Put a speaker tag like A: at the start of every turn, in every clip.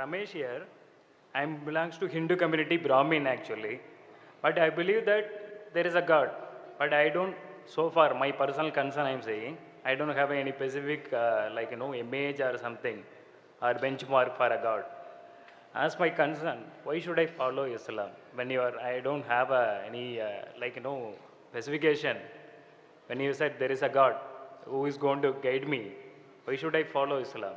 A: Ramesh here. I belongs to Hindu community, Brahmin actually. But I believe that there is a God. But I don't, so far, my personal concern I'm saying, I don't have any specific, image or something, or benchmark for a God. As my concern, why should I follow Islam? I don't have any, specification. When you said there is a God who is going to guide me, why should I follow Islam?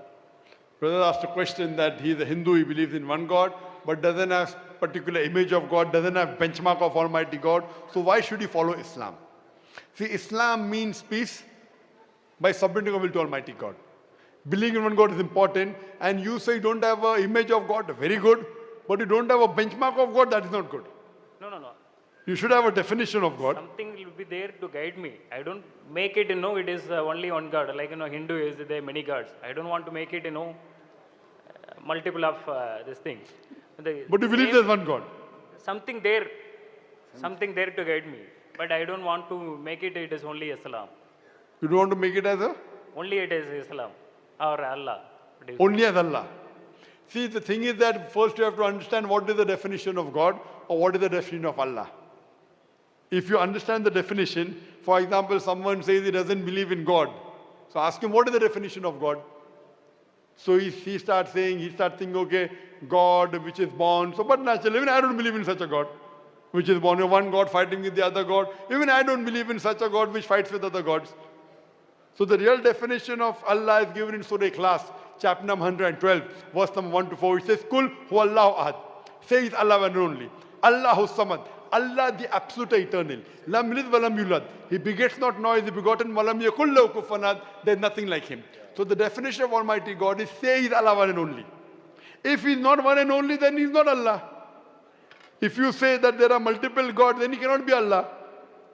B: Brother asked a question that he's a Hindu, he believes in one God, but doesn't have particular image of God, doesn't have benchmark of Almighty God. So why should he follow Islam? See, Islam means peace by submitting our will to Almighty God. Believing in one God is important, and you say you don't have an image of God, very good, but you don't have a benchmark of God, that is not good.
A: No.
B: You should have a definition of God.
A: Something will be there to guide me. I don't make it, it is only one God. Hindu is there many gods. I don't want to make it, multiple of this thing.
B: But you believe there's one God.
A: Something there to guide me. But I don't want to make it, it is only Islam.
B: You don't want to make it as a?
A: Only it is Islam or Allah.
B: Only as Allah. See, the thing is that first you have to understand what is the definition of God or what is the definition of Allah. If you understand the definition, for example, someone says he doesn't believe in God. So ask him, what is the definition of God? So he starts thinking, okay, God which is born. So, but naturally, even I don't believe in such a God which is born. One God fighting with the other God. Even I don't believe in such a God which fights with other gods. So the real definition of Allah is given in Surah Ikhlas, chapter number 112, verse number 1 to 4. It says, Kul huwallahu ahad. Say is Allah one and only. Allahu samad. Allah the absolute eternal. Lam yalid wa lam yulad. He begets not nor is he begotten. Wa lam yakul lahu kufuwan ahad. There is nothing like him. So the definition of Almighty God is say is Allah one and only. If he is not one and only, then he is not Allah. If you say that there are multiple gods, then he cannot be Allah.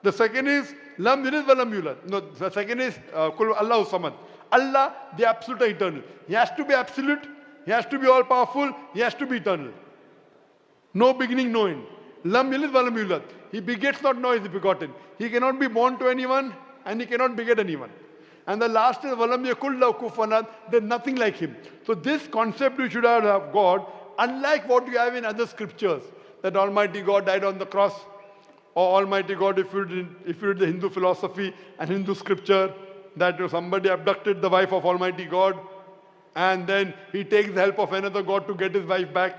B: The second is lam yalid wa lam yulad. No, the second is kul Allahu samad. Allah the absolute eternal. He has to be absolute. He has to be all powerful. He has to be eternal. No beginning, no end. Lam yalid wa lam yulad. He begets not nor is he begotten. He cannot be born to anyone and he cannot beget anyone. And the last is walam yakul lahu kufuwan ahad. There's nothing like him. So this concept you should have of God, unlike what you have in other scriptures, that Almighty God died on the cross, or Almighty God, if you read the Hindu philosophy and Hindu scripture, that somebody abducted the wife of Almighty God, and then he takes the help of another God to get his wife back.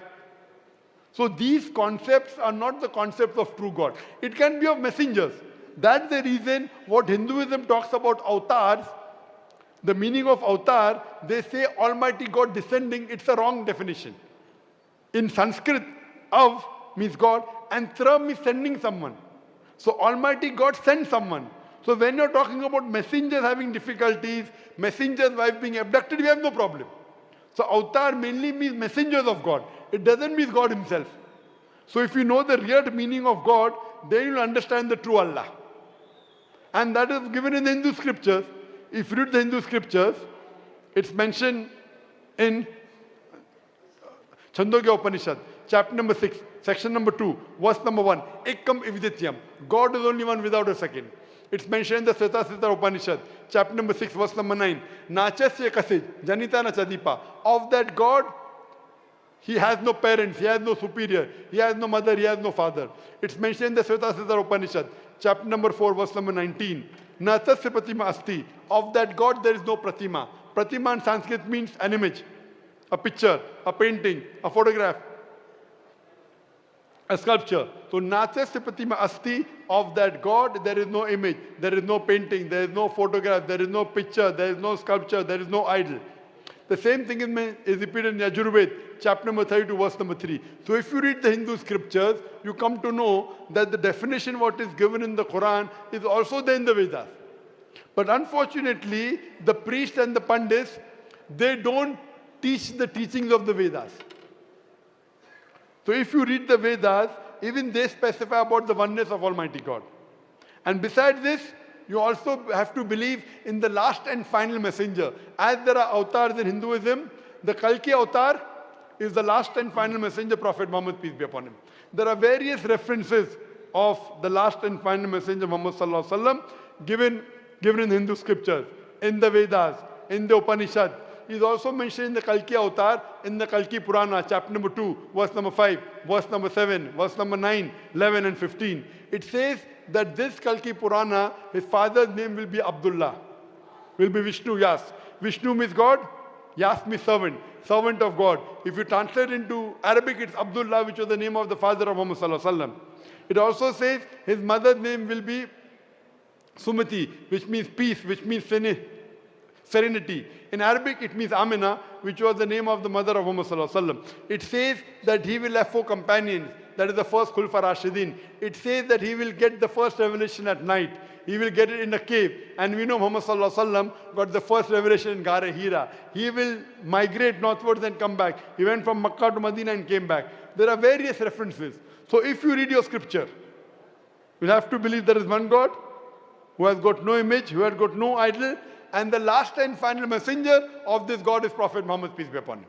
B: So these concepts are not the concepts of true God. It can be of messengers. That's the reason what Hinduism talks about avatars, the meaning of avatar, they say Almighty God descending, it's a wrong definition. In Sanskrit, av means God and tra means sending someone. So Almighty God sends someone. So when you're talking about messengers having difficulties, messengers' wives being abducted, we have no problem. So avatar mainly means messengers of God. It doesn't mean God himself. So if you know the real meaning of God, then you'll understand the true Allah. And that is given in the Hindu scriptures. If you read the Hindu scriptures, it's mentioned in Chandogya Upanishad, chapter number 6, section number 2, verse number 1. Ekam Ividityam. God is only one without a second. It's mentioned in the Svetasitra Upanishad, chapter number 6, verse number 9. Nachasya kasij, janita na chadipa. Of that God, he has no parents, he has no superior, he has no mother, he has no father. It's mentioned in the Svetasitra Upanishad, chapter number 4, verse number 19. Natasya pratima asti. Of that God, there is no pratima. Pratima in Sanskrit means an image, a picture, a painting, a photograph, a sculpture. So Natasya pratima asti. Of that God, there is no image, there is no painting, there is no photograph, there is no picture, there is no sculpture, there is no idol. The same thing is repeated in Yajurved, chapter number 32, verse number 3. So if you read the Hindu scriptures, you come to know that the definition what is given in the Quran is also there in the Vedas. But unfortunately, the priests and the pandits, they don't teach the teachings of the Vedas. So if you read the Vedas, even they specify about the oneness of Almighty God. And besides this, you also have to believe in the last and final messenger. As there are avatars in Hinduism, the Kalki avatar is the last and final messenger, Prophet Muhammad, peace be upon him. There are various references of the last and final messenger, Muhammad sallallahu alaihi wasallam, given in Hindu scriptures, in the Vedas, in the Upanishad. is also mentioned in the Kalki Avatar, in the Kalki Purana, chapter number 2, verse number 5, verse number 7, verse number 9, 11 and 15. It says that this Kalki Purana, his father's name will be Abdullah, will be Vishnu, Yas. Vishnu means God, Yas means servant, servant of God. If you translate into Arabic, it's Abdullah, which was the name of the father of Muhammad Sallallahu Alaihi Wasallam. It also says his mother's name will be Sumati, which means peace, which means serenity. In Arabic, it means Amina, which was the name of the mother of Muhammad Sallallahu Alaihi Wasallam. It says that he will have 4 companions. That is the first Khulfa Rashidin. It says that he will get the first revelation at night. He will get it in a cave. And we know Muhammad Sallallahu Alaihi Wasallam got the first revelation in Ghar Hira. He will migrate northwards and come back. He went from Makkah to Medina and came back. There are various references. So if you read your scripture, you'll have to believe there is one God who has got no image, who has got no idol, and the last and final messenger of this God is Prophet Muhammad, peace be upon him.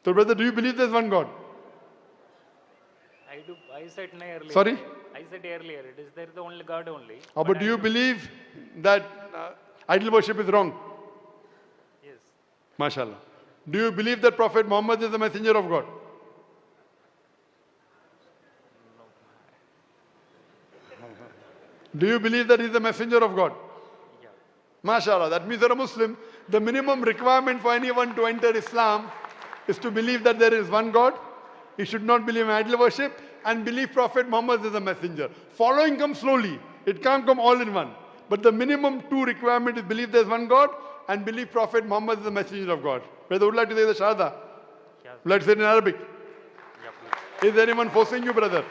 B: So brother, do you believe there's one God?
A: I do. I said no earlier.
B: Sorry?
A: I said earlier, it is there the only God only.
B: But do you believe that idol worship is wrong?
A: Yes.
B: MashaAllah. Do you believe that Prophet Muhammad is the messenger of God? Do you believe that he is the messenger of God?
A: Yeah.
B: MashaAllah. That means you're a Muslim. The minimum requirement for anyone to enter Islam is to believe that there is one God. He should not believe in idol worship and believe Prophet Muhammad is a messenger. Following comes slowly. It can't come all in one. But the minimum 2 requirement is believe there is one God and believe Prophet Muhammad is the messenger of God. Brother, would you like to say the Shahada?
A: Yeah.
B: Would you like to say it in Arabic?
A: Yeah, please.
B: Is anyone forcing you, brother?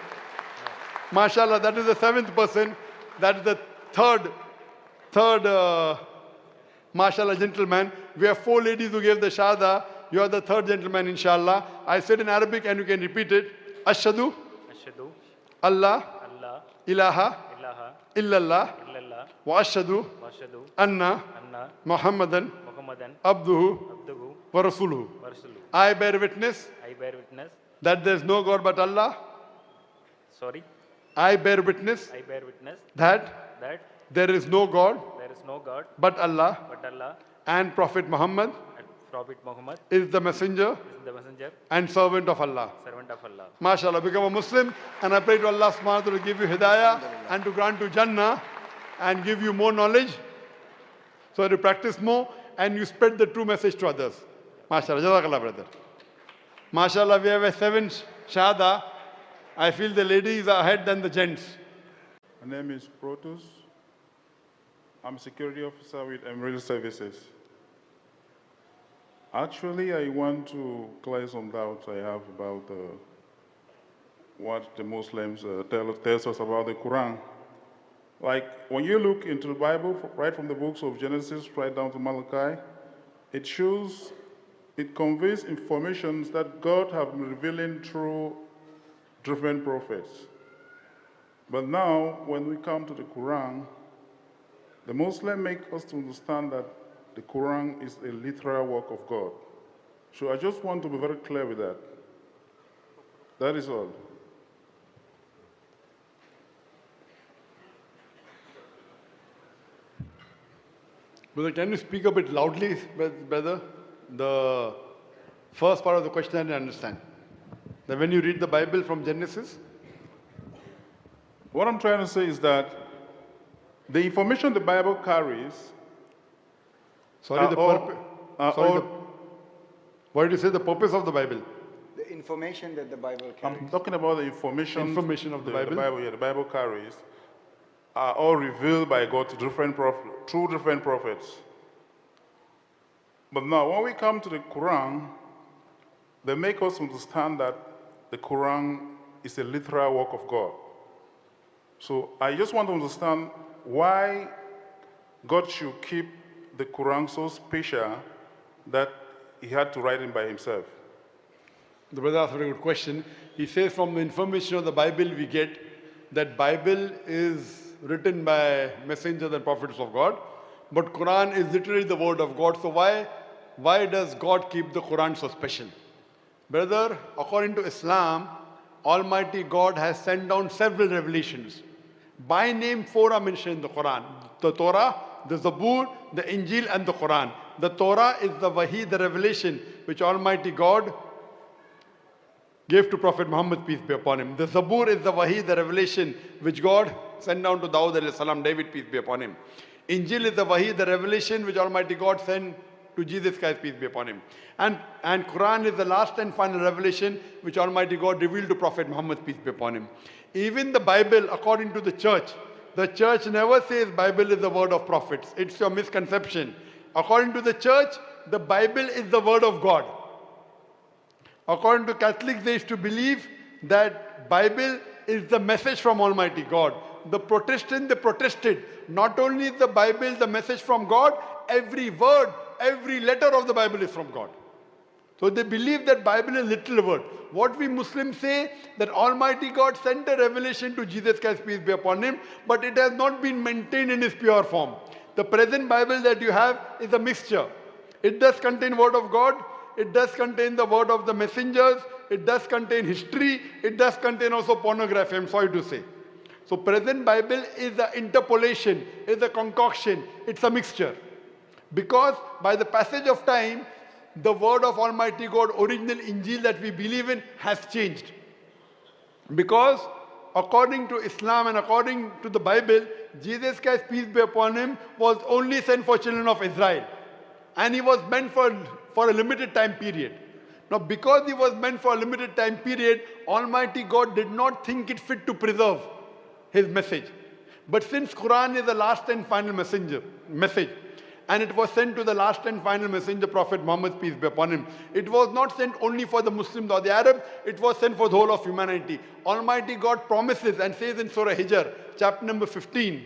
A: No.
B: MashaAllah, that is the 7th person. That is the third, MashaAllah, gentleman. We have 4 ladies who gave the Shahada. You are the 3rd gentleman, inshallah. I said in Arabic and you can repeat it. Ashhadu
A: Ashhadu
B: Allah
A: Allah
B: ilaha
A: ilaha
B: illallah
A: illallah
B: wa ashhadu
A: wa ashhadu
B: anna
A: anna
B: Muhammadan
A: Muhammadan
B: abduhu
A: abduhu
B: wa rasuluhu.
A: wa rasuluhu.
B: I bear witness
A: I bear witness.
B: that there is no God but Allah.
A: Sorry.
B: I bear witness
A: I bear witness
B: that
A: that
B: there is no God
A: there is no God
B: but Allah,
A: but Allah
B: and Prophet Muhammad
A: and Prophet Muhammad
B: is the messenger
A: is the messenger,
B: and servant of Allah.
A: servant of Allah.
B: MashaAllah, become a Muslim, and I pray to Allah subhanahu wa ta'ala to give you hidayah and to grant you Jannah and give you more knowledge so that you practice more and you spread the true message to others. MashaAllah, Jazakallah, brother. MashaAllah, we have a 7th Shahada. I feel the ladies are ahead than the gents.
C: My name is Protus. I'm a security officer with Emerald Services. Actually, I want to clear some doubts I have about what the Muslims tells us about the Quran. Like, when you look into the Bible, right from the books of Genesis right down to Malachi, it shows, it conveys information that God has been revealing through different prophets. But now, when we come to the Quran, the Muslims make us to understand that the Quran is a literal work of God. So I just want to be very clear with that. That is all.
B: Brother, can you speak a bit loudly, brother? The first part of the question I didn't understand. That when you read the Bible from Genesis,
C: What I'm trying to say is that the information the Bible carries
B: sorry,
C: are
B: the
C: all-
B: purpose.
C: are
B: Sorry,
C: all-
B: what did you say? The purpose of the Bible?
D: The information that the Bible carries.
C: I'm talking about the information
B: Information of the Bible?
C: The Bible carries are all revealed by God to through different prophets. But now, when we come to the Quran, they make us understand that the Quran is a literal work of God. So I just want to understand why God should keep the Quran so special that he had to write it by himself.
B: The brother asked a very good question. He says from the information of the Bible we get that Bible is written by messengers and prophets of God, but Quran is literally the word of God. So why does God keep the Quran so special? Brother, according to Islam, Almighty God has sent down several revelations. By name, 4 are mentioned in the Quran. The Torah, the Zabur, the Injil and the Quran. The Torah is the wahi, the revelation which Almighty God gave to Prophet Muhammad, peace be upon him. The Zabur is the wahi, the revelation which God sent down to Dawud alayhi salam, David, peace be upon him. Injil is the wahi, the revelation which Almighty God sent to Jesus Christ, peace be upon him. And Quran is the last and final revelation which Almighty God revealed to Prophet Muhammad, peace be upon him. Even the Bible, according to the church never says Bible is the word of prophets. It's your misconception. According to the church, the Bible is the word of God. According to Catholics, they used to believe that Bible is the message from Almighty God. The Protestant, they protested. Not only is the Bible the message from God, every word, every letter of the Bible is from God. So they believe that Bible is literal word. What we Muslims say, that Almighty God sent a revelation to Jesus Christ, peace be upon him, but it has not been maintained in its pure form. The present Bible that you have is a mixture. It does contain word of God, it does contain the word of the messengers, it does contain history, it does contain also pornography, I'm sorry to say. So present Bible is an interpolation, is a concoction, it's a mixture. Because by the passage of time, the word of Almighty God, original Injil that we believe in, has changed. Because according to Islam and according to the Bible, Jesus Christ, peace be upon him, was only sent for children of Israel. And he was meant for a limited time period. Now, because he was meant for a limited time period, Almighty God did not think it fit to preserve his message. But since Quran is the last and final message, and it was sent to the last and final messenger, Prophet Muhammad, peace be upon him. It was not sent only for the Muslims or the Arabs, it was sent for the whole of humanity. Almighty God promises and says in Surah Hijr, chapter number 15,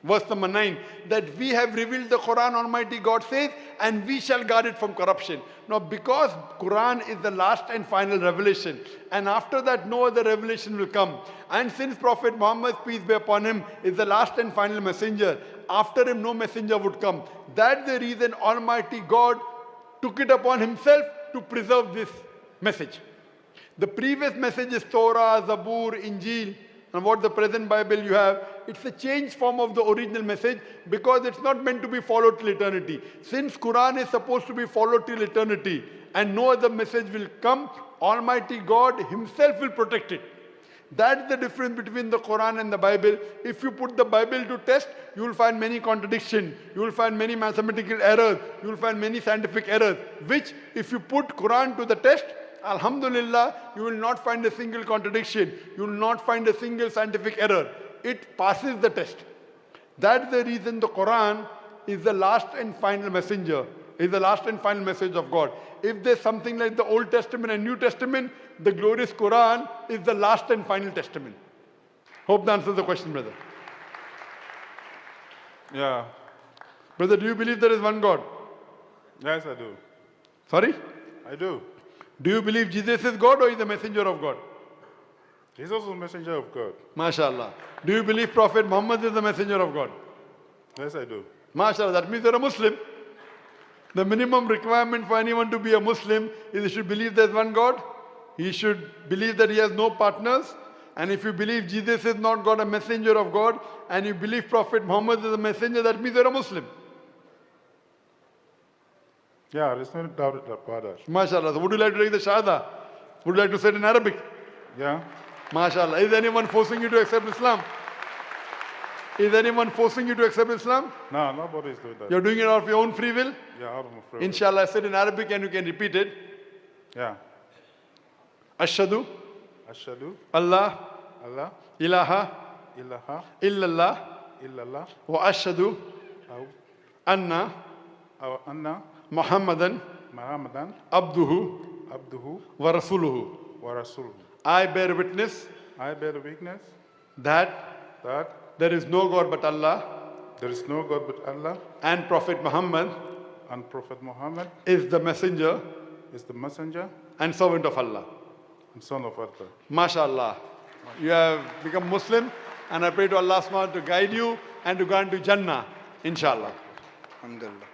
B: verse number 9, that we have revealed the Quran, Almighty God says, and we shall guard it from corruption. Now, because Quran is the last and final revelation, and after that no other revelation will come, and since Prophet Muhammad, peace be upon him, is the last and final messenger, after him no messenger would come. That's the reason Almighty God took it upon himself to preserve this message. The previous message is Torah, Zabur, Injil, and what the present Bible you have, it's a changed form of the original message because it's not meant to be followed till eternity. Since Quran is supposed to be followed till eternity and no other message will come, Almighty God himself will protect it. That's the difference between the Quran and the Bible. If you put the Bible to test, you will find many contradictions. You will find many mathematical errors. You will find many scientific errors, which if you put Quran to the test, Alhamdulillah, you will not find a single contradiction. You will not find a single scientific error. It passes the test. That's the reason the Quran is the last and final messenger, is the last and final message of God. If there's something like the Old Testament and New Testament, the glorious Quran is the last and final testament. Hope that answers the question, brother.
C: Yeah.
B: Brother, do you believe there is one God?
C: Yes, I do.
B: Sorry?
C: I do.
B: Do you believe Jesus is God or is the messenger of God?
C: He's also a messenger of God.
B: MashaAllah. Do you believe Prophet Muhammad is the messenger of God?
C: Yes, I do.
B: MashaAllah. That means you're a Muslim. The minimum requirement for anyone to be a Muslim is he should believe there's one God. He should believe that he has no partners. And if you believe Jesus is not God, a messenger of God, and you believe Prophet Muhammad is a messenger, that means you're a Muslim.
C: Yeah, there's no doubt about that.
B: MashaAllah. So would you like to take the Shahada? Would you like to say it in Arabic?
C: Yeah.
B: MashaAllah. Is anyone forcing you to accept Islam? Is anyone forcing you to accept Islam?
C: No, nobody is doing that.
B: You're doing it out of your own free will?
C: Yeah, out of my free will.
B: Inshallah, I said in Arabic and you can repeat it.
C: Yeah.
B: Ashhadu
C: Ashhadu
B: Allah
C: Allah
B: ilaha
C: ilaha
B: illallah
C: illallah
B: wa ashhadu
C: aw
B: anna
C: anna
B: Muhammadan
C: Muhammadan
B: abduhu
C: abduhu
B: wa rasuluhu.
C: wa rasuluhu.
B: I bear witness
C: I bear witness
B: that
C: that
B: there is no God but Allah
C: there is no God but Allah,
B: and Prophet Muhammad
C: and Prophet Muhammad
B: is the messenger
C: is the messenger
B: and servant of Allah.
C: and son of Allah.
B: MashaAllah. You have become Muslim and I pray to Allah subhanahu to guide you and to go into Jannah, inshallah.
D: Alhamdulillah.